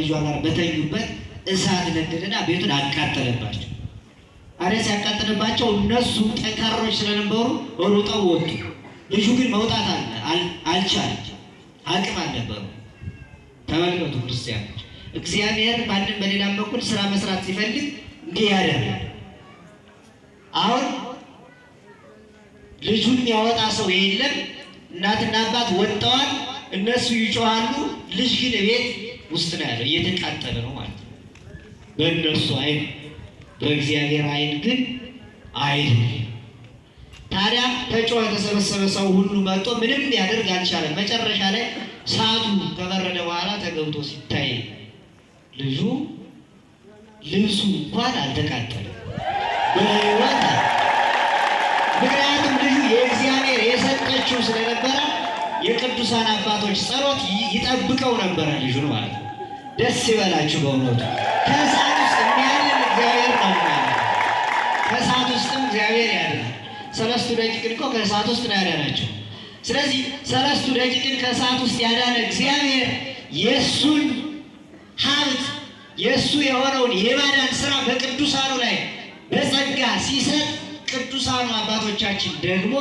ከልጇ ጋር በተኙበት እሳት ነደደና ቤቱን አቃጠለባቸው። አረ ሲያቃጠለባቸው እነሱ ጠንካሮች ስለነበሩ ሩጠው ወጡ። ልጁ ግን መውጣት አልቻለም፣ አቅም አልነበረው። ተመልከቱ ክርስቲያኖች፣ እግዚአብሔር በአንድም በሌላም በኩል ስራ መስራት ሲፈልግ እንዲህ ያደርጋል። አሁን ልጁን ያወጣ ሰው የለም። እናትና አባት ወጥተዋል፣ እነሱ ይጮሃሉ። ልጅ ግን ቤት ውስጥ ነው ያለው፣ እየተቃጠለ ነው ማለት ነው። በእነሱ አይን፣ በእግዚአብሔር አይን ግን አይደለም። ታዲያ ተጮኸ፣ የተሰበሰበ ሰው ሁሉ መጥቶ ምንም ያደርግ አልቻለም። መጨረሻ ላይ ሰዓቱ ከበረደ በኋላ ተገብቶ ሲታይ ልጁ ልብሱ እንኳን አልተቃጠለም በሕይወት። ምክንያቱም ልጁ የእግዚአብሔር የሰጠችው ስለነበረ የቅዱሳን አባቶች ጸሎት ይጠብቀው ነበረ ልጁን ማለት ነው። ደስ ይበላችሁ በእውነቱ። ከእሳት ውስጥ የሚያድን እግዚአብሔር ነው። ከእሳት ውስጥም እግዚአብሔር ያድናል። ሰለስቱ ደቂቅን እኮ ከእሳት ውስጥ ነው ያዳናቸው። ስለዚህ ሰለስቱ ደቂቅን ከእሳት ውስጥ ያዳነ እግዚአብሔር የእሱን ሀብት የእሱ የሆነውን የማዳን ስራ በቅዱሳኑ ላይ በጸጋ ሲሰጥ ቅዱሳኑ አባቶቻችን ደግሞ